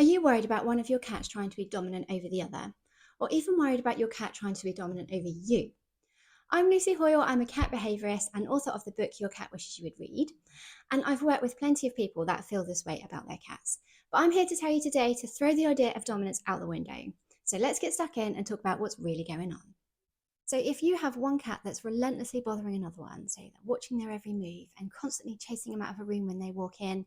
Are you worried about one of your cats trying to be dominant over the other? Or even worried about your cat trying to be dominant over you? I'm Lucy Hoyle. I'm a cat behaviourist and author of the book Your Cat Wishes You Would Read. And I've worked with plenty of people that feel this way about their cats. But I'm here to tell you today to throw the idea of dominance out the window. So let's get stuck in and talk about what's really going on. So if you have one cat that's relentlessly bothering another one, so they're watching their every move and constantly chasing them out of a room when they walk in,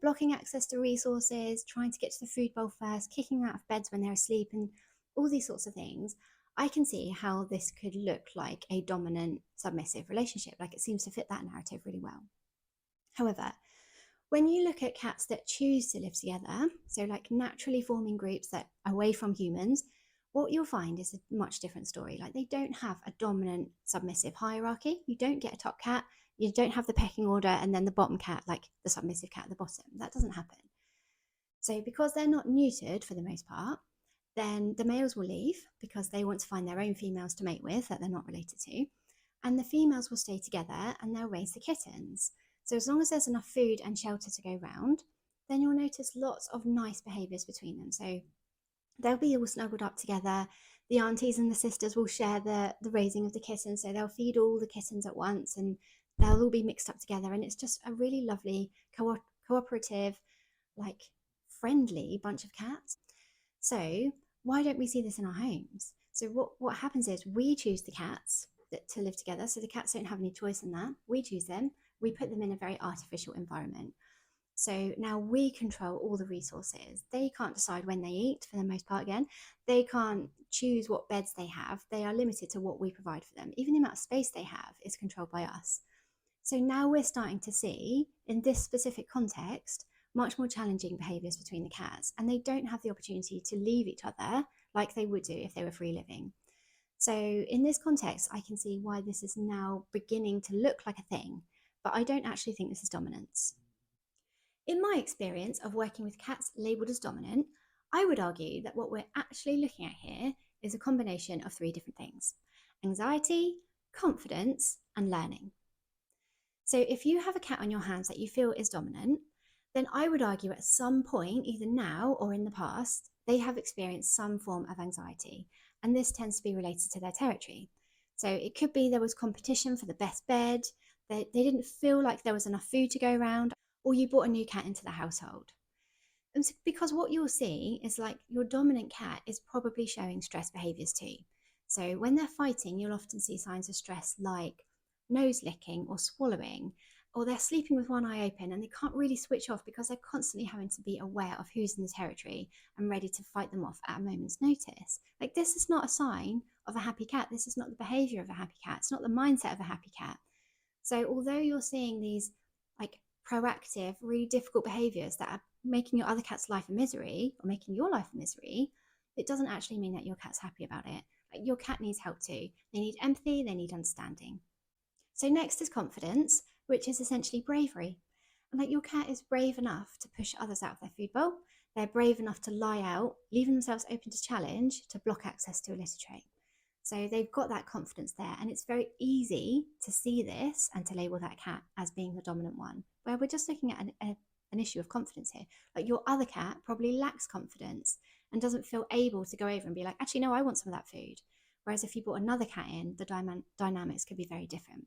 blocking access to resources, trying to get to the food bowl first, kicking them out of beds when they're asleep, and all these sorts of things, I can see how this could look like a dominant submissive relationship. Like it seems to fit that narrative really well. However, when you look at cats that choose to live together, so like naturally forming groups that are away from humans, what you'll find is a much different story. Like they don't have a dominant submissive hierarchy. You don't get a top cat, you don't have the pecking order and then the bottom cat, like the submissive cat at the bottom. That doesn't happen. So because they're not neutered for the most part, then the males will leave because they want to find their own females to mate with that they're not related to. And the females will stay together and they'll raise the kittens. So as long as there's enough food and shelter to go round, then you'll notice lots of nice behaviours between them. So they'll be all snuggled up together. The aunties and the sisters will share the raising of the kittens. So they'll feed all the kittens at once and they'll all be mixed up together. And it's just a really lovely, cooperative, like friendly bunch of cats. So why don't we see this in our homes? So what happens is we choose the cats to live together. So the cats don't have any choice in that. We choose them. We put them in a very artificial environment. So now we control all the resources. They can't decide when they eat for the most part again. They can't choose what beds they have. They are limited to what we provide for them. Even the amount of space they have is controlled by us. So now we're starting to see, in this specific context, much more challenging behaviours between the cats, and they don't have the opportunity to leave each other like they would do if they were free living. So in this context, I can see why this is now beginning to look like a thing, but I don't actually think this is dominance. In my experience of working with cats labelled as dominant, I would argue that what we're actually looking at here is a combination of three different things: anxiety, confidence, and learning. So if you have a cat on your hands that you feel is dominant, then I would argue at some point, either now or in the past, they have experienced some form of anxiety. And this tends to be related to their territory. So it could be there was competition for the best bed, they didn't feel like there was enough food to go around, or you brought a new cat into the household. And so, because what you'll see is like your dominant cat is probably showing stress behaviors too. So when they're fighting, you'll often see signs of stress like nose licking or swallowing, or they're sleeping with one eye open and they can't really switch off because they're constantly having to be aware of who's in the territory and ready to fight them off at a moment's notice. Like, this is not a sign of a happy cat. This is not the behavior of a happy cat. It's not the mindset of a happy cat. So although you're seeing these like proactive, really difficult behaviors that are making your other cat's life a misery or making your life a misery, it doesn't actually mean that your cat's happy about it. Like, your cat needs help too. They need empathy, they need understanding. So next is confidence, which is essentially bravery. And like, your cat is brave enough to push others out of their food bowl. They're brave enough to lie out, leaving themselves open to challenge, to block access to a litter tray. So they've got that confidence there, and it's very easy to see this and to label that cat as being the dominant one, where we're just looking at an issue of confidence here. Like, your other cat probably lacks confidence and doesn't feel able to go over and be like, actually, no, I want some of that food. Whereas if you brought another cat in, the dynamics could be very different.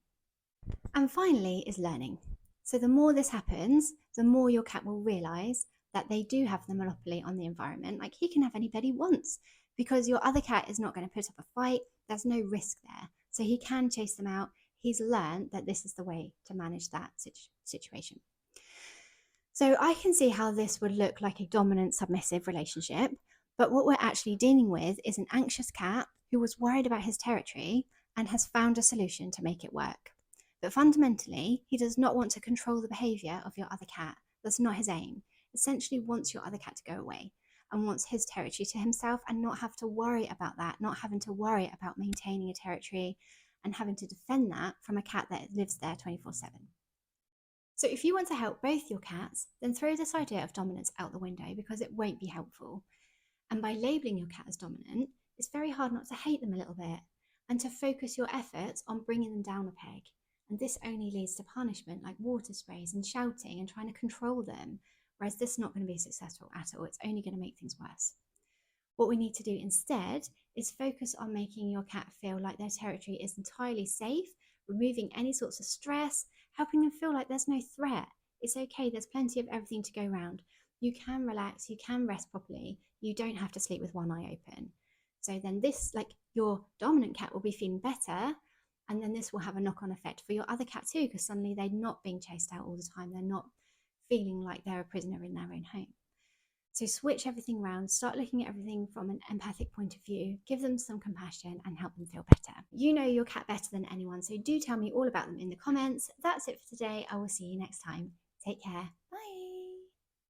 And finally is learning. So the more this happens, the more your cat will realise that they do have the monopoly on the environment. Like, he can have any bed he wants because your other cat is not going to put up a fight. There's no risk there. So he can chase them out. He's learned that this is the way to manage that situation. So I can see how this would look like a dominant submissive relationship. But what we're actually dealing with is an anxious cat who was worried about his territory and has found a solution to make it work. But fundamentally, he does not want to control the behaviour of your other cat. That's not his aim. Essentially wants your other cat to go away and wants his territory to himself and not have to worry about that, not having to worry about maintaining a territory and having to defend that from a cat that lives there 24/7. So if you want to help both your cats, then throw this idea of dominance out the window because it won't be helpful. And by labelling your cat as dominant, it's very hard not to hate them a little bit and to focus your efforts on bringing them down a peg. And this only leads to punishment like water sprays and shouting and trying to control them, whereas this is not going to be successful at all. It's only going to make things worse. What we need to do instead is focus on making your cat feel like their territory is entirely safe, removing any sorts of stress, helping them feel like there's no threat. It's okay, there's plenty of everything to go around. You can relax, you can rest properly, you don't have to sleep with one eye open. So then this, like your dominant cat will be feeling better, and then this will have a knock-on effect for your other cat too, because suddenly they're not being chased out all the time, they're not feeling like they're a prisoner in their own home. So switch everything around, start looking at everything from an empathic point of view, give them some compassion and help them feel better. You know your cat better than anyone, so do tell me all about them in the comments. That's it for today. I will see you next time. Take care. Bye.